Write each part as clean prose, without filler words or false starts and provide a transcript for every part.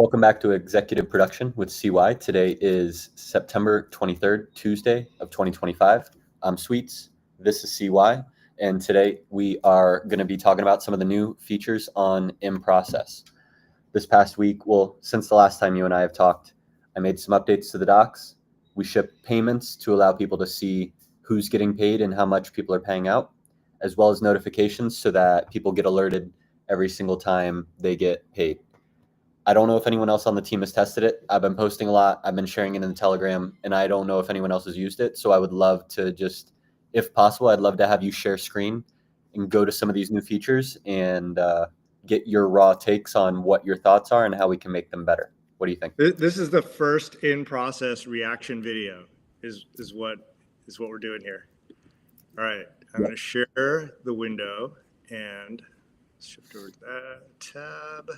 Welcome back to Executive Production with CY. Today is September 23rd, Tuesday of 2025. I'm Sweets. This is CY. And today we are going to be talking about some of the new features on in-process. This past week, since the last time you and I have talked, I made some updates to the docs. We shipped payments to allow people to see who's getting paid and how much people are paying out, as well as notifications so that people get alerted every single time they get paid. I don't know if anyone else on the team has tested it. I've been posting a lot. I've been sharing it in the Telegram, and I don't know if anyone else has used it. So I would love to if possible, I'd love to have you share screen and go to some of these new features and get your raw takes on what your thoughts are and how we can make them better. What do you think? This is the first in-process reaction video is what we're doing here. All right, I'm going to share the window and shift over to that tab.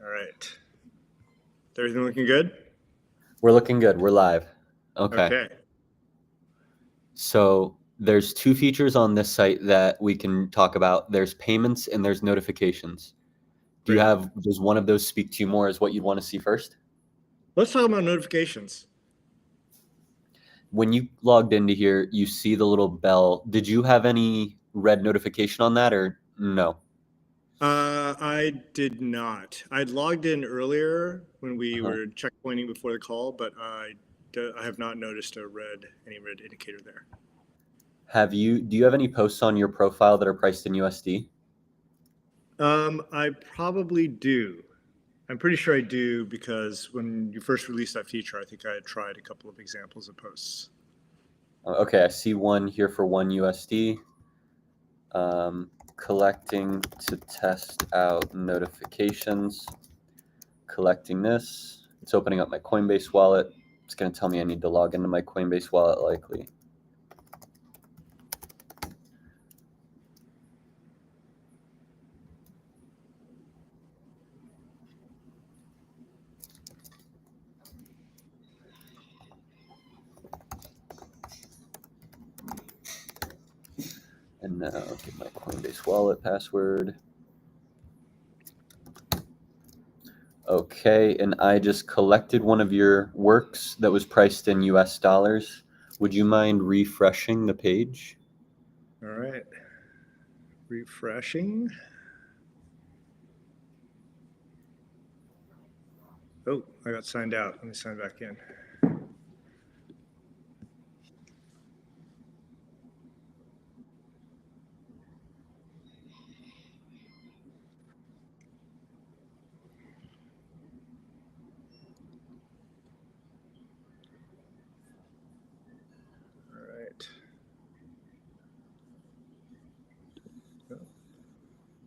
All right. Is everything looking good? We're looking good. We're live. Okay. So there's two features on this site that we can talk about. There's payments and there's notifications. Does one of those speak to you more as what you'd want to see first? Let's talk about notifications. When you logged into here, you see the little bell. Did you have any red notification on that or no? I did not. I'd logged in earlier when we were checkpointing before the call, but I have not noticed any red indicator there. Do you have any posts on your profile that are priced in USD? I probably do. I'm pretty sure I do because when you first released that feature, I think I had tried a couple of examples of posts. Okay, I see one here for $1 USD. Collecting to test out notifications. Collecting this. It's opening up my Coinbase wallet. It's going to tell me I need to log into my Coinbase wallet likely. And now get my Coinbase wallet password. Okay, and I just collected one of your works that was priced in US dollars. Would you mind refreshing the page? All right. Refreshing. Oh, I got signed out. Let me sign back in.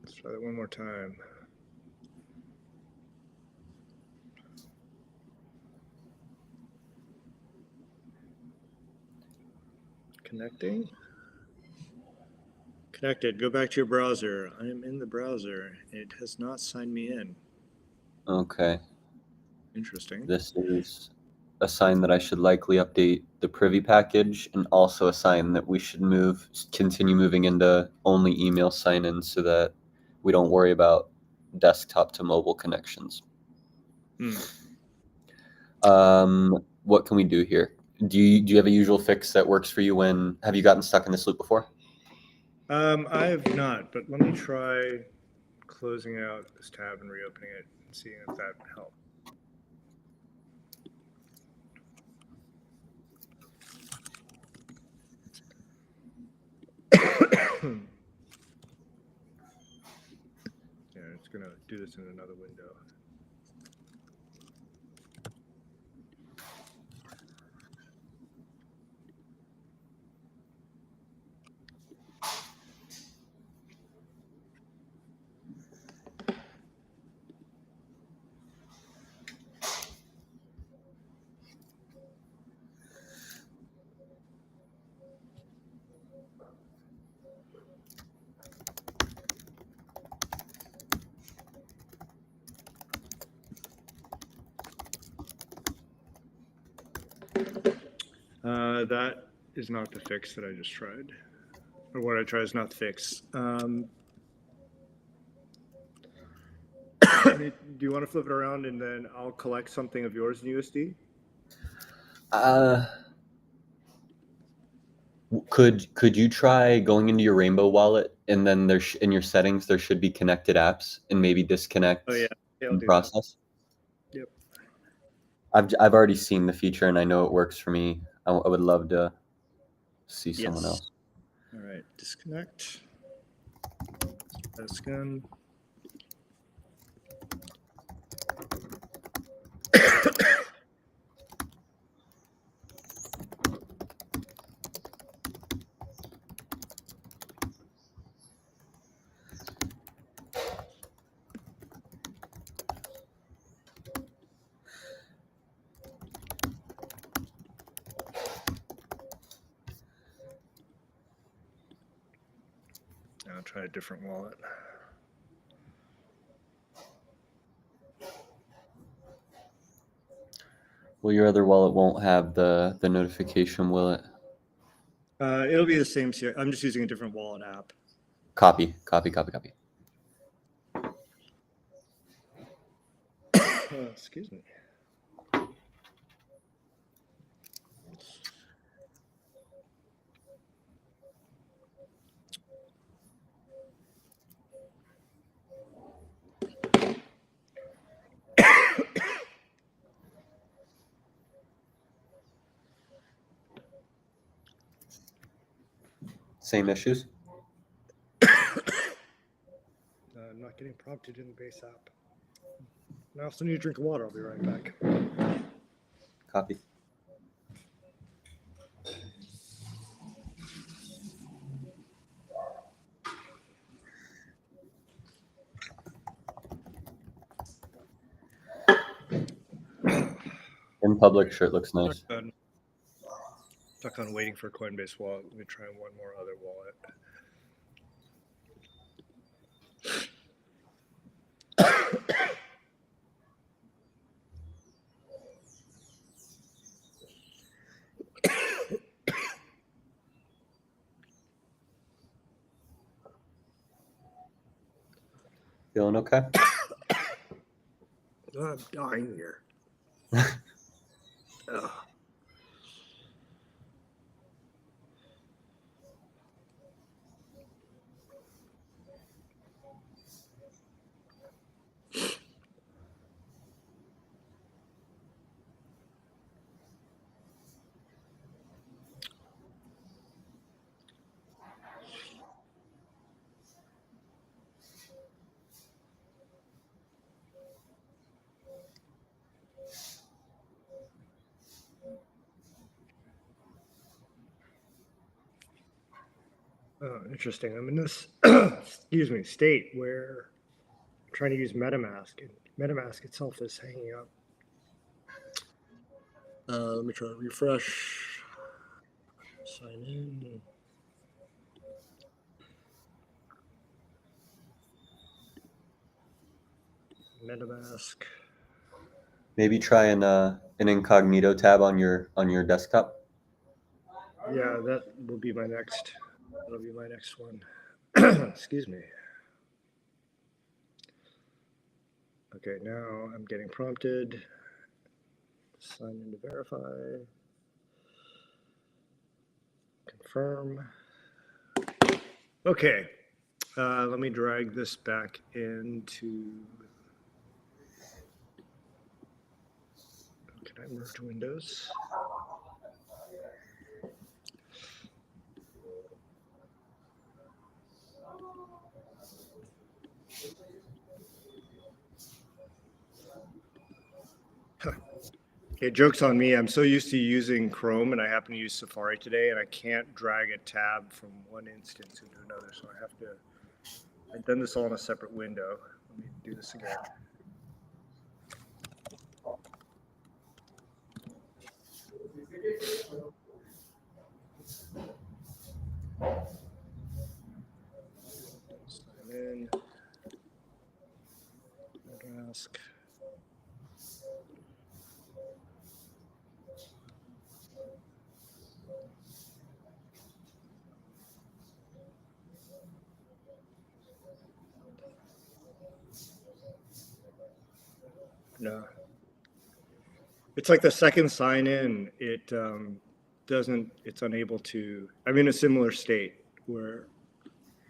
Let's try that one more time. Connecting. Connected. Go back to your browser. I am in the browser. It has not signed me in. Okay. Interesting. This is a sign that I should likely update the privy package, and also a sign that we should continue moving into only email sign-in so that we don't worry about desktop to mobile connections. What can we do here? Do you have a usual fix that works for you have you gotten stuck in this loop before? I have not, but let me try closing out this tab and reopening it and seeing if that helps. Yeah, it's going to do this in another window. That is not the fix that I just tried. Or what I tried is not the fix. Do you want to flip it around and then I'll collect something of yours in USD? Could you try going into your Rainbow wallet and then in your settings there should be connected apps and maybe disconnect Oh yeah, I'll in do process? that. Yep. I've already seen the feature and I know it works for me. I would love to see someone Yes. else. All right, disconnect. Scan. I'll try a different wallet. Well, your other wallet won't have the notification, will it? It'll be the same. I'm just using a different wallet app. Copy. Excuse me. Same issues? I'm not getting prompted in the base app. I also need a drink of water. I'll be right back. Copy. In public, sure, it looks nice. Stuck on waiting for a Coinbase wallet. Let me try one more other wallet. Feeling okay? I'm dying here. Ugh. Oh, interesting. I'm in this excuse me state where I'm trying to use MetaMask, and MetaMask itself is hanging up. Let me try to refresh. Sign in. MetaMask. Maybe try an incognito tab on your desktop. Yeah, that will be my next. That'll be my next one. Excuse me. Okay, now I'm getting prompted. Sign in to verify. Confirm. Okay, let me drag this back into. Can I merge windows? Okay, joke's on me. I'm so used to using Chrome and I happen to use Safari today and I can't drag a tab from one instance into another. So I have to, I've done this all in a separate window. Let me do this again. Sign in, ask. No. It's like the second sign in, it doesn't, it's unable to, I'm in a similar state where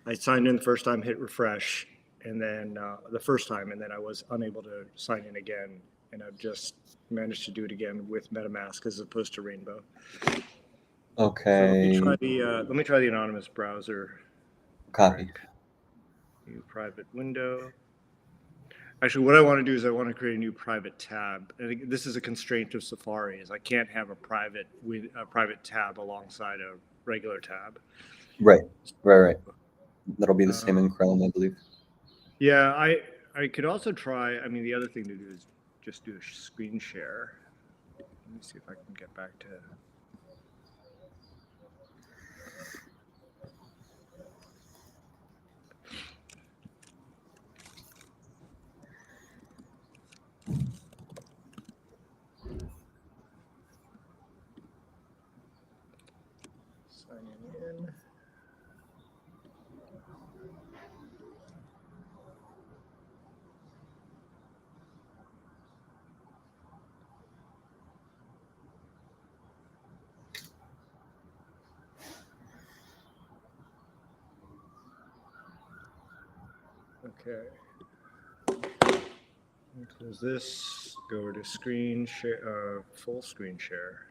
I signed in the first time, hit refresh, and then the first time, and then I was unable to sign in again. And I've just managed to do it again with MetaMask as opposed to Rainbow. Okay. So let me try the anonymous browser. Copy. New private window. Actually, what I want to do is I want to create a new private tab. And this is a constraint of Safari, is I can't have a private tab alongside a regular tab. Right. That'll be the same in Chrome, I believe. Yeah, I could also try. I mean, the other thing to do is just do a screen share. Let me see if I can get back to. Signing in. Okay. Close this. Go over to screen share. Full screen share.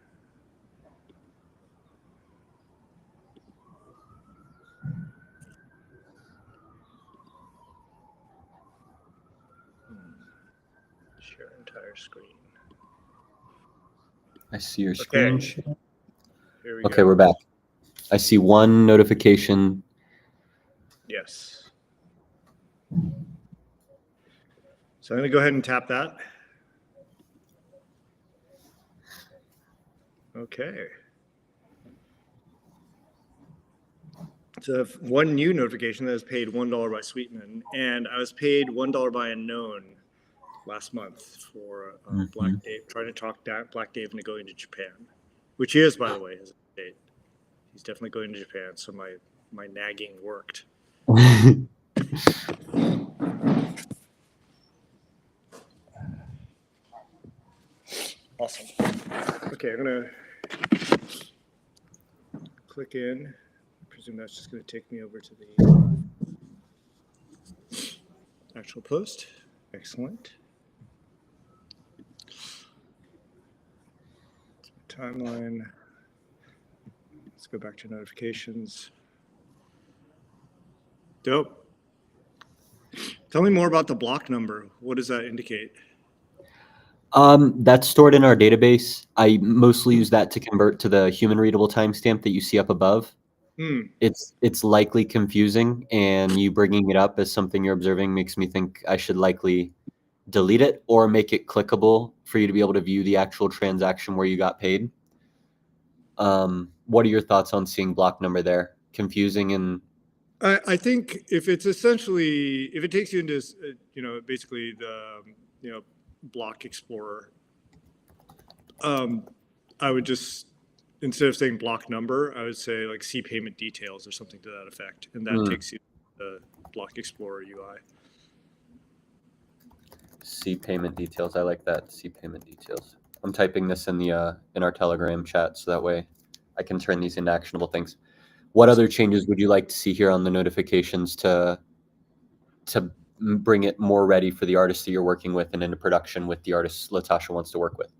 Share entire screen. I see your screen Okay. share. Here we Okay, go. we're back. I see one notification. Yes. So I'm going to go ahead and tap that. Okay. So one new notification that was paid $1 by Sweetman, and I was paid $1 by Unknown last month for Black Dave, trying to talk Black Dave into going to Japan, which he is, by the way, his date. He's definitely going to Japan, so my nagging worked. Awesome. Okay, I'm gonna click in. I presume that's just gonna take me over to the actual post. Excellent. Timeline. Let's go back to notifications. Dope. Tell me more about the block number. What does that indicate? That's stored in our database. I mostly use that to convert to the human readable timestamp that you see up above. It's likely confusing, and you bringing it up as something you're observing makes me think I should likely delete it or make it clickable for you to be able to view the actual transaction where you got paid. What are your thoughts on seeing block number there? Confusing and I think if it's essentially, if it takes you into, basically the, block explorer, I would just, instead of saying block number, I would say like see payment details or something to that effect. And that takes you to the block explorer UI. see payment details. I like that. See payment details. I'm typing this in the in our Telegram chat so that way I can turn these into actionable things. What other changes would you like to see here on the notifications to bring it more ready for the artists that you're working with and into production with the artists Latasha wants to work with?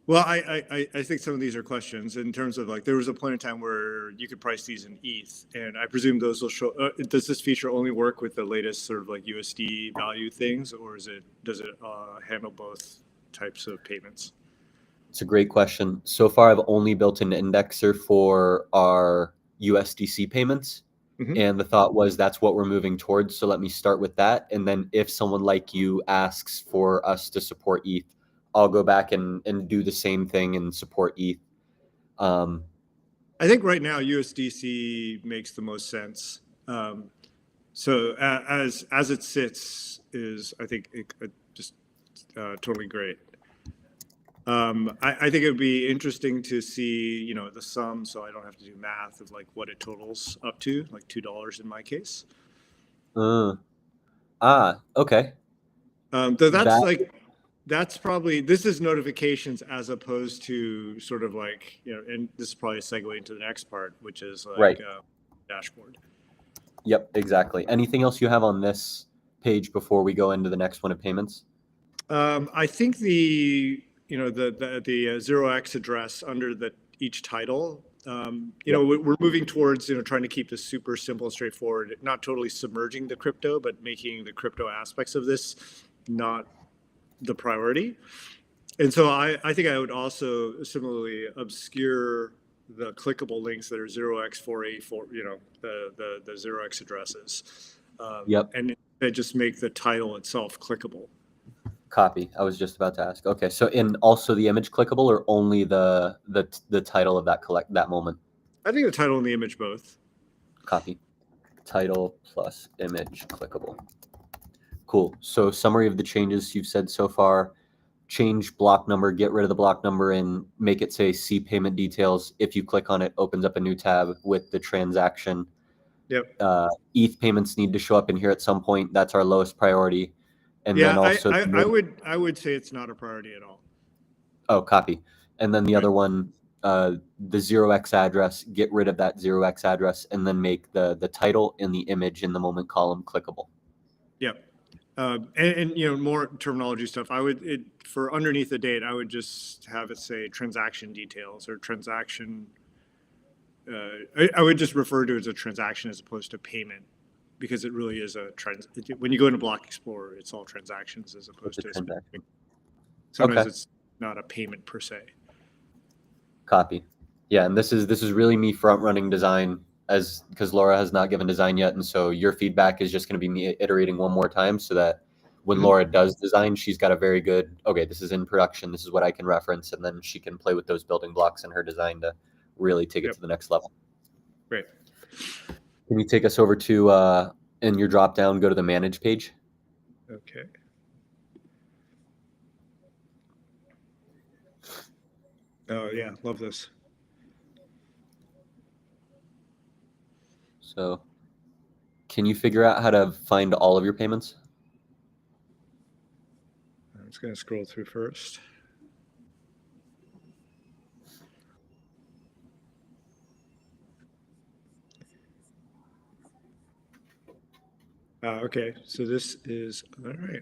Well, I think some of these are questions in terms of like, there was a point in time where you could price these in ETH, and I presume those will show, does this feature only work with the latest sort of like USD value things, or does it handle both types of payments? It's a great question. So far, I've only built an indexer for our USDC payments. And the thought was that's what we're moving towards. So let me start with that. And then if someone like you asks for us to support ETH, I'll go back and do the same thing and support ETH. I think right now USDC makes the most sense. So as it sits is, I think, just totally great. I think it would be interesting to see, the sum, so I don't have to do math of like what it totals up to, like $2 in my case. Uh, okay. Though That that's probably, this is notifications as opposed to sort of like, and this is probably a segue into the next part, which is right. like dashboard. Yep, exactly. Anything else you have on this page before we go into the next one of payments? I think the 0x address under each title. Yep. We're moving towards trying to keep this super simple and straightforward, not totally submerging the crypto, but making the crypto aspects of this not the priority. And so I think I would also similarly obscure the clickable links that are 0x484, the 0x addresses, Yep. and just make the title itself clickable. Copy. I was just about to ask. Okay, so in also the image clickable or only the title of that moment? I think the title and the image both. Copy. Title plus image clickable. Cool. So summary of the changes you've said so far. Change block number, get rid of the block number and make it say see payment details. If you click on it, opens up a new tab with the transaction. Yep. ETH payments need to show up in here at some point. That's our lowest priority. And then Yeah, also I would say it's not a priority at all. oh, copy. And then the Okay. other one, the 0x address, get rid of that 0x address and then make the title and the image in the moment column clickable. Yep. And more terminology stuff. For underneath the date, I would just have it say transaction details or transaction. I would just refer to it as a transaction as opposed to payment, because it really is when you go into Block Explorer, it's all transactions as opposed to Transaction. sometimes Okay. it's not a payment per se. Copy. Yeah, and this is really me front running design because Laura has not given design yet, and so your feedback is just going to be me iterating one more time so that when Mhm. Laura does design, she's got a very good okay. This is in production. This is what I can reference, and then she can play with those building blocks in her design to really take it Yep. to the next level. Great. Can you take us over to in your drop down, go to the manage page? Okay. Oh yeah, love this. So, can you figure out how to find all of your payments? I'm just going to scroll through first. Okay, so this is all right.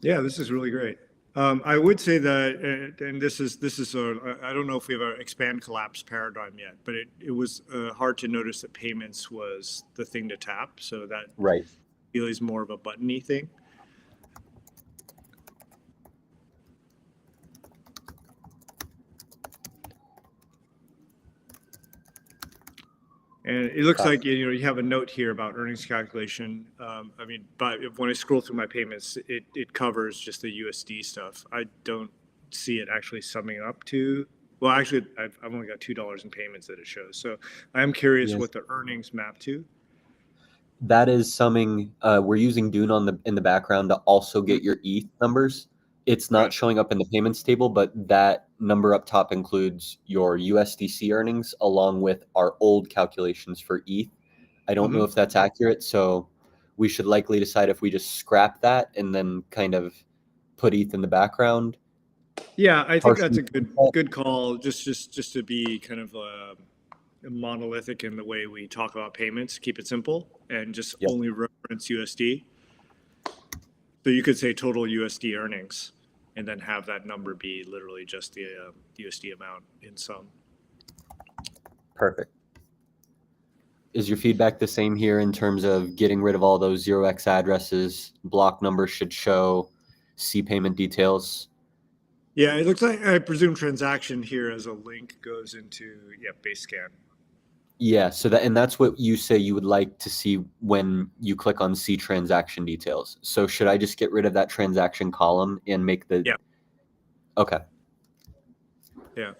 Yeah, this is really great. I would say that, and this is I don't know if we have an expand collapse paradigm yet, but it was hard to notice that payments was the thing to tap. So that Right. really is more of a buttony thing. And it looks like you have a note here about earnings calculation. But when I scroll through my payments, it covers just the USD stuff. I don't see it actually summing up to. Well, actually, I've only got $2 in payments that it shows. So I'm curious Yes. what the earnings map to. That is summing. We're using Dune in the background to also get your ETH numbers. It's not Right. showing up in the payments table, but that number up top includes your USDC earnings along with our old calculations for ETH. I don't know Mm-hmm. if that's accurate, so we should likely decide if we just scrap that and then kind of put ETH in the background. Yeah, I think that's Partially. a good call. Just to be kind of monolithic in the way we talk about payments, keep it simple, and just Yep. only reference USD. So you could say total USD earnings, and then have that number be literally just the USD amount in sum. Perfect. Is your feedback the same here in terms of getting rid of all those 0x addresses? Block numbers should show C payment details. Yeah, it looks like I presume transaction here as a link goes into base scan. Yeah, so that's what you say you would like to see when you click on see transaction details. So should I just get rid of that transaction column and make the Yeah. Okay. Yeah.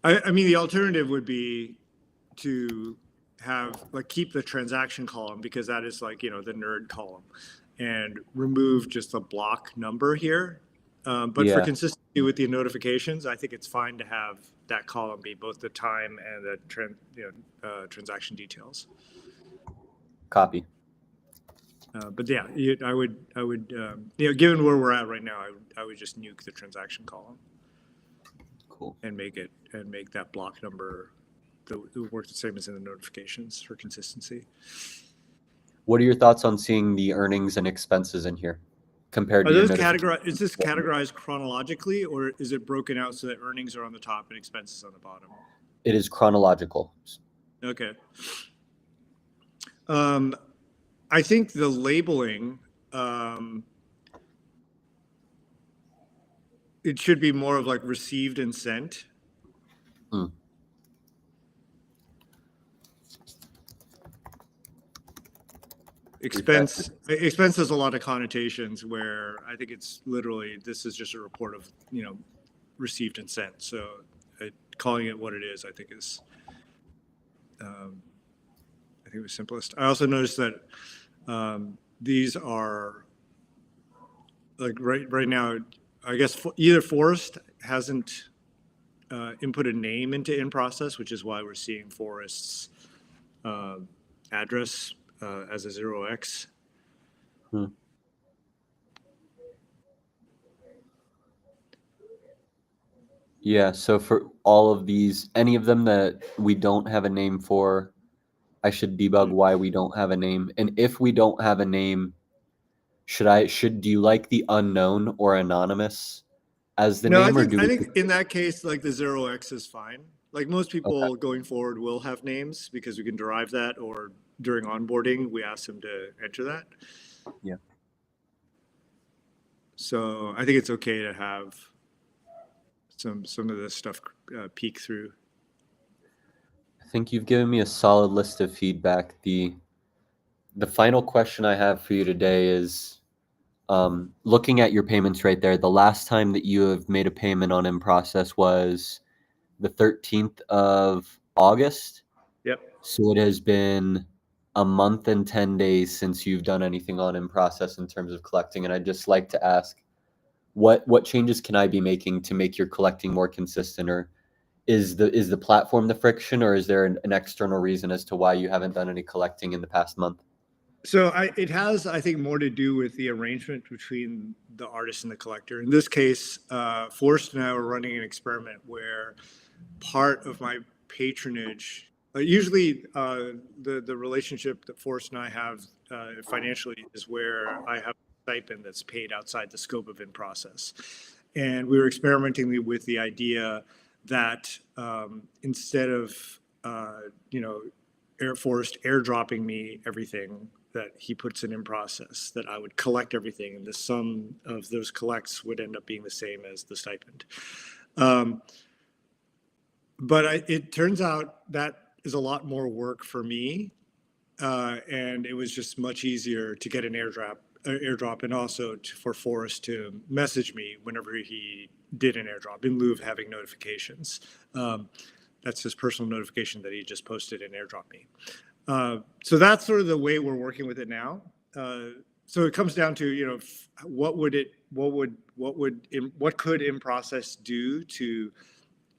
I mean, the alternative would be to have like keep the transaction column because that is like, the nerd column and remove just the block number here. But for Yeah, consistency with the notifications, I think it's fine to have that column be both the time and the transaction details. copy. But yeah, I would, given where we're at right now, I would just nuke the transaction column Cool. and make that block number work the same as in the notifications for consistency. What are your thoughts on seeing the earnings and expenses in here compared Are to your those notification? categorized? Is this categorized chronologically, or is it broken out so that earnings are on the top and expenses on the bottom? It is chronological. Okay. I think the labeling, it should be more of like received and sent. Hmm. Expense has a lot of connotations where I think it's literally this is just a report of received and sent. So calling it what it is, I think is it was simplest. I also noticed that these are like right now. I guess either Forrest hasn't input a name into in process, which is why we're seeing Forrest's address as a 0x. Hmm. Yeah, so for all of these, any of them that we don't have a name for, I should debug why we don't have a name. And if we don't have a name, do you like the unknown or anonymous as the No, I name, or think do I we? think in that case, like the 0x is fine. Like most Okay. people going forward will have names because we can derive that, or during onboarding we ask them to enter that. Yeah. So I think it's okay to have some of this stuff peek through. I think you've given me a solid list of feedback. The final question I have for you today is looking at your payments right there. The last time that you have made a payment on in process was the 13th of August. Yep. So it has been a month and 10 days since you've done anything on in process in terms of collecting. And I'd just like to ask, what changes can I be making to make your collecting more consistent? Or is the platform the friction, or is there an external reason as to why you haven't done any collecting in the past month? So it has, I think, more to do with the arrangement between the artist and the collector. In this case, Forrest and I were running an experiment where part of my patronage, usually the relationship that Forrest and I have financially is where I have a stipend that's paid outside the scope of in process. And we were experimenting with the idea that instead of, Forrest airdropping me everything that he puts in process, that I would collect everything, and the sum of those collects would end up being the same as the stipend. But it turns out that is a lot more work for me, and it was just much easier to get an airdrop, and also for Forrest to message me whenever he did an airdrop in lieu of having notifications. That's his personal notification that he just posted and airdropped me. So that's sort of the way we're working with it now. So it comes down to what could in process do to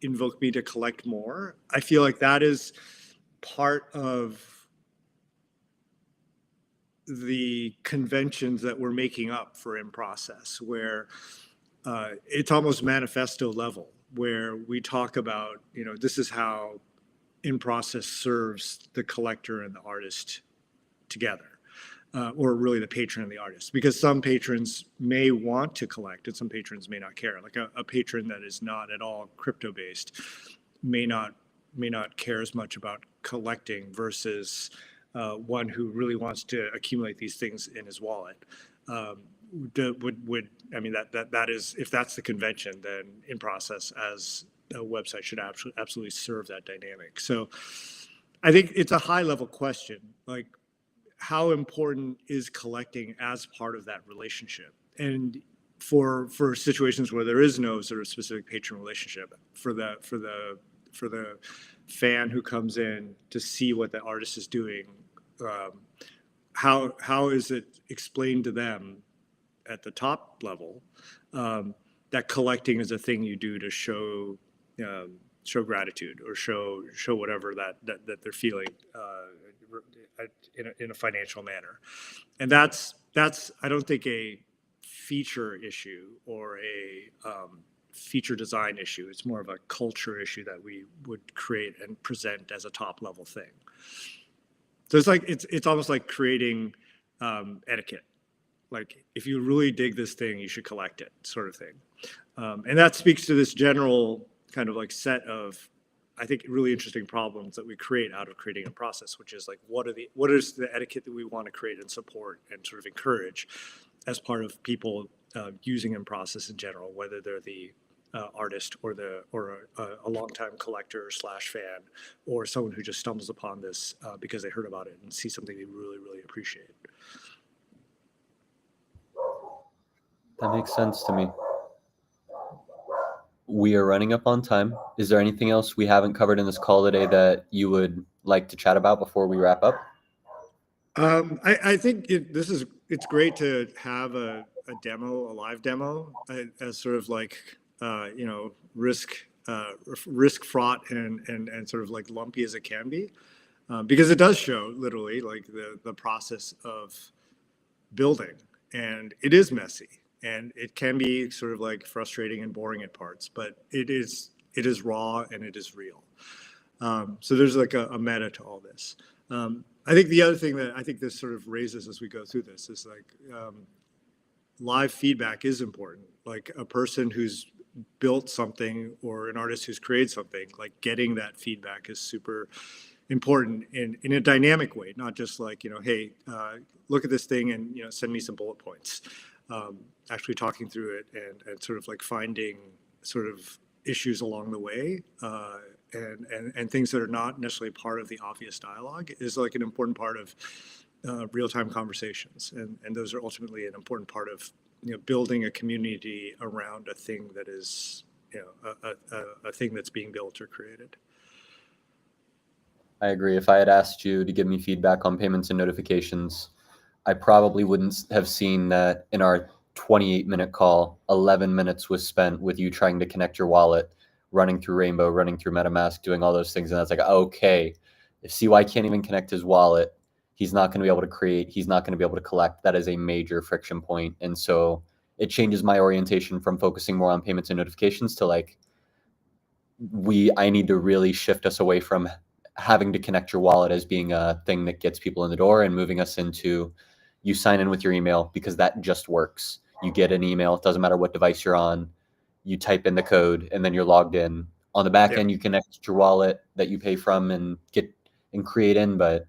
invoke me to collect more. I feel like that is part of the conventions that we're making up for in process, where it's almost manifesto level, where we talk about this is how in process serves the collector and the artist together, or really the patron and the artist, because some patrons may want to collect and some patrons may not care. Like a patron that is not at all crypto based may not care as much about collecting versus one who really wants to accumulate these things in his wallet. Would I mean that is, if that's the convention, then in process as a website should absolutely serve that dynamic. So I think it's a high level question. Like, how important is collecting as part of that relationship? And for situations where there is no sort of specific patron relationship, for the fan who comes in to see what the artist is doing, how is it explained to them at the top level that collecting is a thing you do to show gratitude or show whatever that they're feeling in a financial manner, and that's I don't think a feature issue or a feature design issue. It's more of a culture issue that we would create and present as a top level thing. So it's like it's almost like creating etiquette. Like, if you really dig this thing, you should collect it, sort of thing. And that speaks to this general kind of like set of, I think, really interesting problems that we create out of creating a process, which is like, what is the etiquette that we want to create and support and sort of encourage as part of people using in process in general, whether they're the artist or a longtime collector / fan, or someone who just stumbles upon this because they heard about it and see something they really, really appreciate. That makes sense to me. We are running up on time. Is there anything else we haven't covered in this call today that you would like to chat about before we wrap up? I think it's great to have a live demo, as sort of like risk fraught and sort of like lumpy as it can be, because it does show literally like the process of building, and it is messy and it can be sort of like frustrating and boring at parts, but it is raw and it is real. So there's like a meta to all this. I think the other thing that I think this sort of raises as we go through this is like live feedback is important. Like, a person who's built something or an artist who's created something, like getting that feedback is super important in a dynamic way, not just like, hey, look at this thing and, send me some bullet points. Actually talking through it and sort of like finding sort of issues along the way, and things that are not necessarily part of the obvious dialogue is like an important part of real-time conversations. And those are ultimately an important part of, building a community around a thing that is, a thing that's being built or created. I agree. If I had asked you to give me feedback on payments and notifications, I probably wouldn't have seen that in our 28-minute call, 11 minutes was spent with you trying to connect your wallet, running through Rainbow, running through MetaMask, doing all those things. And that's like, okay, if CY can't even connect his wallet, he's not going to be able to create, he's not going to be able to collect. That is a major friction point. And so it changes my orientation from focusing more on payments and notifications to like, I need to really shift us away from having to connect your wallet as being a thing that gets people in the door and moving us into, you sign in with your email because that just works. You get an email, it doesn't matter what device you're on, you type in the code and then you're logged in. On the back end, you connect your wallet that you pay from and create in, but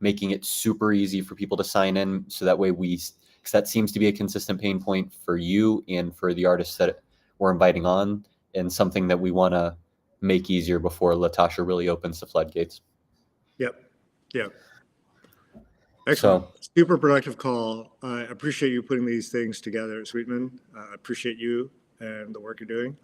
making it super easy for people to sign in so that way because that seems to be a consistent pain point for you and for the artists that we're inviting on, and something that we want to make easier before Latasha really opens the floodgates. Yep. Excellent. So, super productive call. I appreciate you putting these things together, Sweetman. I appreciate you and the work you're doing.